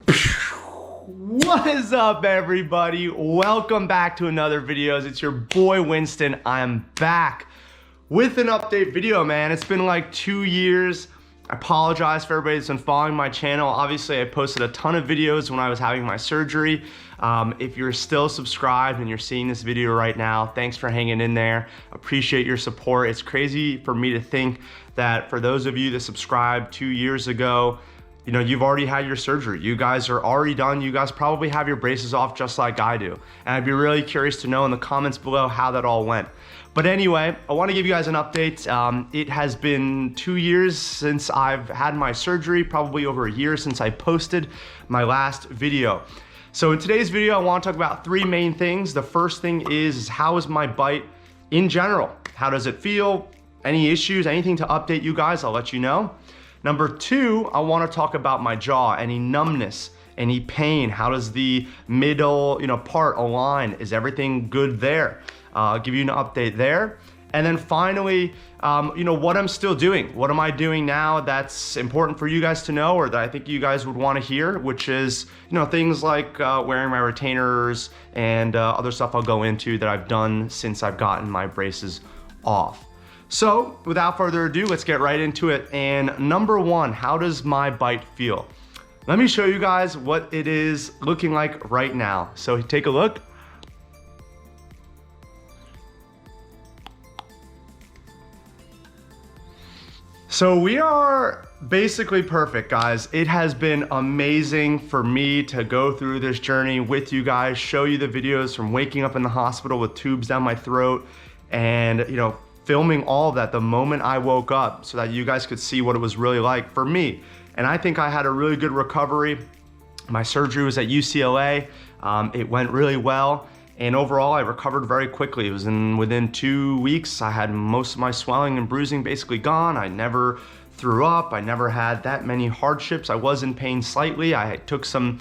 What is up, everybody? Welcome back to another videos. It's your boy Winston. I'm back with an update video, man. It's been like 2 years. I apologize for everybody that's been following my channel. Obviously, I posted a ton of videos when I was having my surgery. If you're still subscribed and you're seeing this video right now, thanks for hanging in there. Appreciate your support. It's crazy for me to think that for those of you that subscribed 2 years ago, you know, you've already had your surgery. You guys are already done. You guys probably have your braces off just like I do. And I'd be really curious to know in the comments below how that all went. But anyway, I want to give you guys an update. It has been 2 years since I've had my surgery, probably over a year since I posted my last video. So in today's video, I want to talk about three main things. The first thing is how is my bite in general? How does it feel? Any issues, anything to update you guys, I'll let you know. Number two, I want to talk about my jaw, any numbness, any pain. How does the middle, part align? Is everything good there? I'll give you an update there. And then finally, what I'm still doing. What am I doing now that's important for you guys to know, or that I think you guys would want to hear, which is, things like wearing my retainers and other stuff I'll go into that I've done since I've gotten my braces off. So without further ado, let's get right into it. And number one, how does my bite feel? Let me show you guys what it is looking like right now. So take a look. So we are basically perfect, guys. It has been amazing for me to go through this journey with you guys, show you the videos from waking up in the hospital with tubes down my throat and, filming all of that the moment I woke up so that you guys could see what it was really like for me. And I think I had a really good recovery. My surgery was at UCLA. It went really well. And overall, I recovered very quickly. It was within 2 weeks, I had most of my swelling and bruising basically gone. I never threw up. I never had that many hardships. I was in pain slightly. I took some,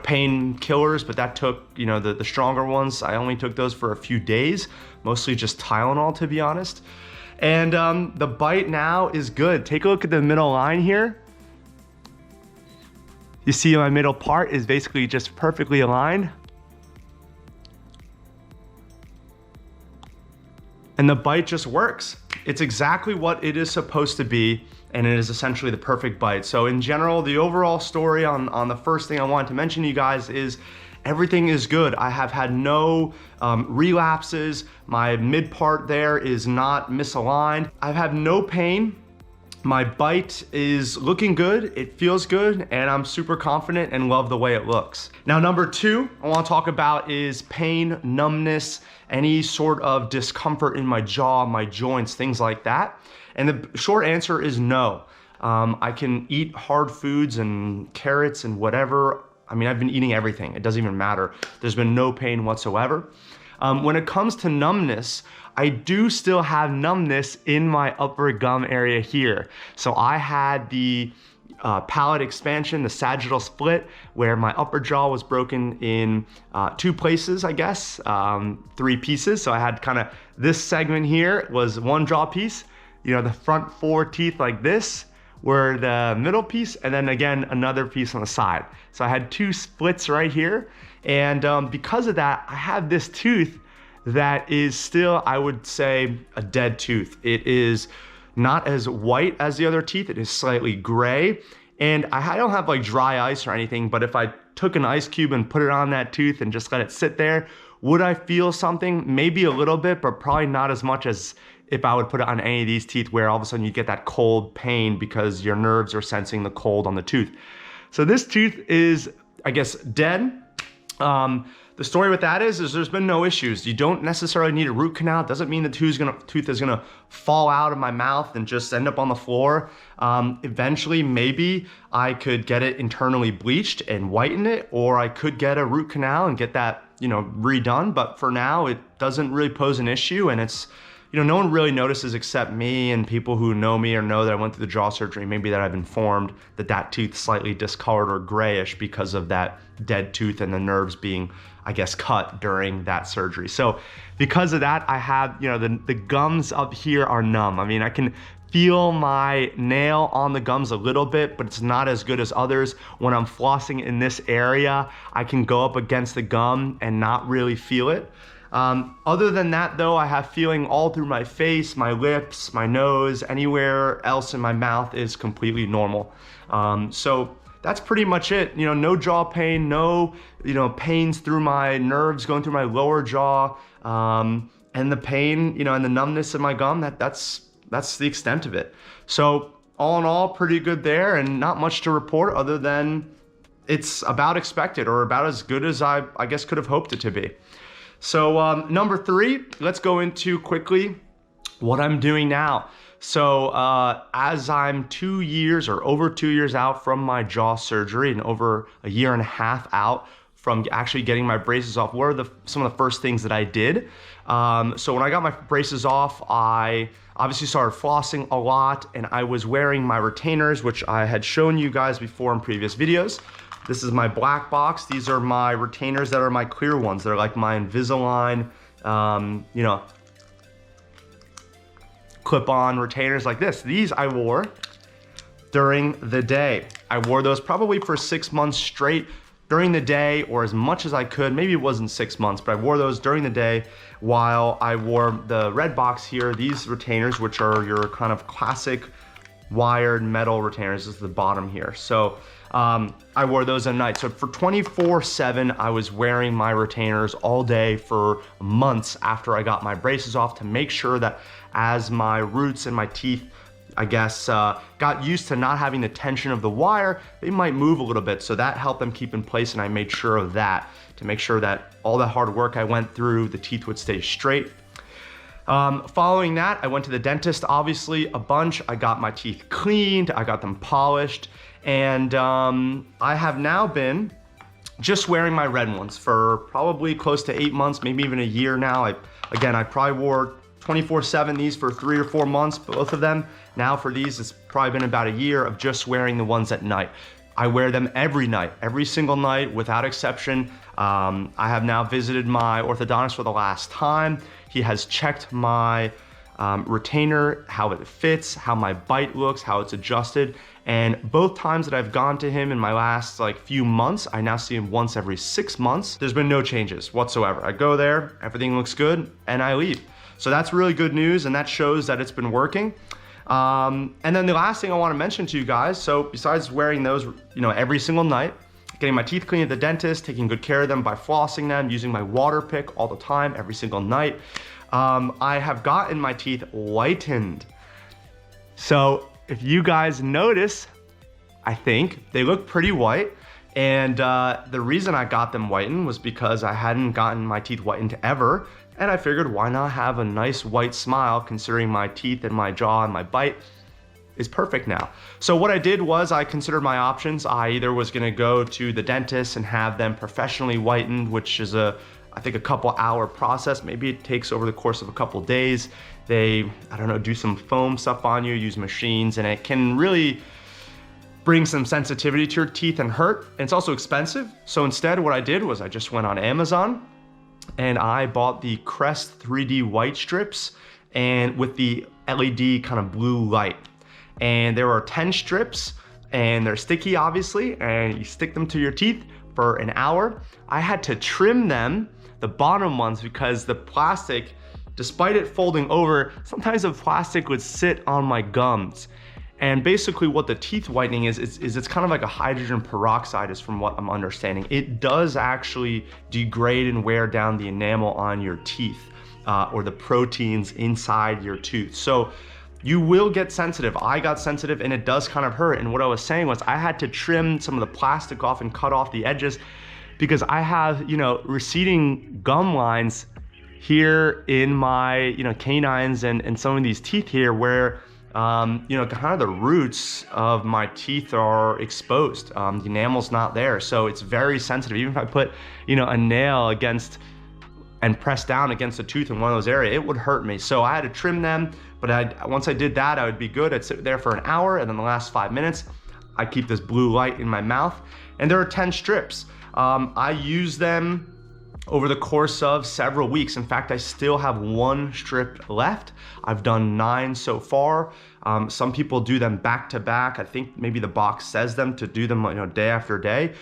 pain killers, but that took, the stronger ones. I only took those for a few days, mostly just Tylenol, to be honest. And the bite now is good. Take a look at the middle line here. You see my middle part is basically just perfectly aligned. And the bite just works. It's exactly what it is supposed to be, and it is essentially the perfect bite. So in general, the overall story on the first thing I wanted to mention to you guys is everything is good. I have had no relapses. My mid part there is not misaligned. I've had no pain. My bite is looking good, it feels good, and I'm super confident and love the way it looks. Now, number two I want to talk about is pain, numbness, any sort of discomfort in my jaw, my joints, things like that. And the short answer is no. I can eat hard foods and carrots and whatever. I mean, I've been eating everything. It doesn't even matter. There's been no pain whatsoever. When it comes to numbness, I do still have numbness in my upper gum area here. So I had the palate expansion, the sagittal split, where my upper jaw was broken in 2 places, I guess, 3 pieces. So I had kind of this segment here was one jaw piece, the front 4 teeth like this were the middle piece, and then again, another piece on the side. So I had 2 splits right here. And because of that, I have this tooth that is still, I would say, a dead tooth. It is not as white as the other teeth. It is slightly gray. And I don't have like dry ice or anything, but if I took an ice cube and put it on that tooth and just let it sit there, would I feel something? Maybe a little bit, but probably not as much as if I would put it on any of these teeth where all of a sudden you get that cold pain because your nerves are sensing the cold on the tooth. So this tooth is, I guess, dead. The story with that is there's been no issues. You don't necessarily need a root canal. It doesn't mean the tooth is gonna fall out of my mouth and just end up on the floor. Eventually, maybe I could get it internally bleached and whiten it, or I could get a root canal and get that, redone. But for now, it doesn't really pose an issue, and it's, no one really notices except me and people who know me or know that I went through the jaw surgery, maybe that I've informed that that tooth slightly discolored or grayish because of that dead tooth and the nerves being, I guess, cut during that surgery. So because of that, I have, the gums up here are numb. I mean, I can feel my nail on the gums a little bit, but it's not as good as others. When I'm flossing in this area, I can go up against the gum and not really feel it. Other than that though, I have feeling all through my face, my lips, my nose, anywhere else in my mouth is completely normal. So that's pretty much it. You know, no jaw pain, no, pains through my nerves going through my lower jaw, and the pain, and the numbness in my gum, that's the extent of it. So all in all, pretty good there, and not much to report other than it's about expected, or about as good as I guess could have hoped it to be. So number 3, let's go into quickly what I'm doing now. So as I'm 2 years or over 2 years out from my jaw surgery, and over a year and a half out from actually getting my braces off, what are some of the first things that I did? So when I got my braces off, I obviously started flossing a lot, and I was wearing my retainers, which I had shown you guys before in previous videos. This is my black box. These are my retainers that are my clear ones. They're like my Invisalign, clip-on retainers like this. These I wore during the day. I wore those probably for 6 months straight during the day, or as much as I could. Maybe it wasn't 6 months, but I wore those during the day while I wore the red box here, these retainers, which are your kind of classic wired metal retainers. This is the bottom here. So I wore those at night. So for 24/7, I was wearing my retainers all day for months after I got my braces off, to make sure that as my roots and my teeth, I guess, got used to not having the tension of the wire, they might move a little bit. So that helped them keep in place, and I made sure of that to make sure that all the hard work I went through, the teeth would stay straight. Following that, I went to the dentist, obviously, a bunch. I got my teeth cleaned, I got them polished, and I have now been just wearing my red ones for probably close to 8 months, maybe even a year now. I probably wore 24/7 these for 3 or 4 months, both of them. Now for these, it's probably been about a year of just wearing the ones at night. I wear them every night, every single night without exception. I have now visited my orthodontist for the last time. He has checked my retainer, how it fits, how my bite looks, how it's adjusted. And both times that I've gone to him in my last few months, I now see him once every 6 months. There's been no changes whatsoever. I go there, everything looks good, and I leave. So that's really good news, and that shows that it's been working. And then the last thing I want to mention to you guys, so besides wearing those, every single night, getting my teeth cleaned at the dentist, taking good care of them by flossing them, using my water pick all the time, every single night, I have gotten my teeth whitened. So if you guys notice, I think they look pretty white. And the reason I got them whitened was because I hadn't gotten my teeth whitened ever. And I figured, why not have a nice white smile, considering my teeth and my jaw and my bite is perfect now. So what I did was I considered my options. I either was gonna go to the dentist and have them professionally whitened, which is I think a couple hour process. Maybe it takes over the course of a couple days. They, do some foam stuff on you, use machines, and it can really bring some sensitivity to your teeth and hurt. And it's also expensive. So instead, what I did was I just went on Amazon and I bought the Crest 3D white strips, and with the LED kind of blue light. And there are 10 strips, and they're sticky, obviously, and you stick them to your teeth for an hour. I had to trim them, the bottom ones, because the plastic, despite it folding over, sometimes the plastic would sit on my gums. And basically what the teeth whitening is it's kind of like a hydrogen peroxide, is from what I'm understanding. It does actually degrade and wear down the enamel on your teeth, or the proteins inside your tooth. So you will get sensitive. I got sensitive, and it does kind of hurt. And what I was saying was I had to trim some of the plastic off and cut off the edges, because I have, receding gum lines here in my, canines and some of these teeth here where, kind of the roots of my teeth are exposed. The enamel's not there. So it's very sensitive. Even if I put, a nail against and press down against the tooth in one of those areas, it would hurt me. So I had to trim them, but once I did that, I would be good. I'd sit there for an hour, and then the last 5 minutes, I keep this blue light in my mouth. And there are 10 strips. I use them over the course of several weeks. In fact, I still have 1 strip left. I've done 9 so far. Some people do them back to back. I think maybe the box says them to do them, you know, day after day.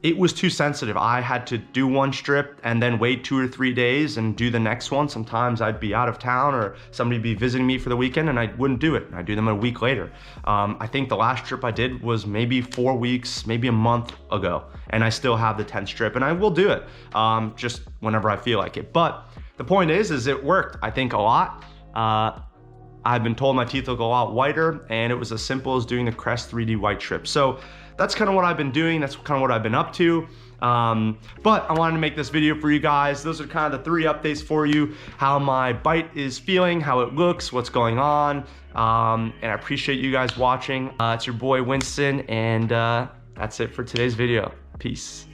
It was too sensitive. I had to do 1 strip and then wait 2 or 3 days and do the next one. Sometimes I'd be out of town or somebody would be visiting me for the weekend and I wouldn't do it. I'd do them a week later. I think the last strip I did was maybe 4 weeks, maybe a month ago, and I still have the 10th strip, and I will do it just whenever I feel like it. But the point is it worked, I think, a lot. I've been told my teeth look a lot whiter, and it was as simple as doing the Crest 3D white strip. So that's kind of what I've been doing. That's kind of what I've been up to. But I wanted to make this video for you guys. Those are kind of the 3 updates for you, how my bite is feeling, how it looks, what's going on. And I appreciate you guys watching. It's your boy Winston, and that's it for today's video. Peace.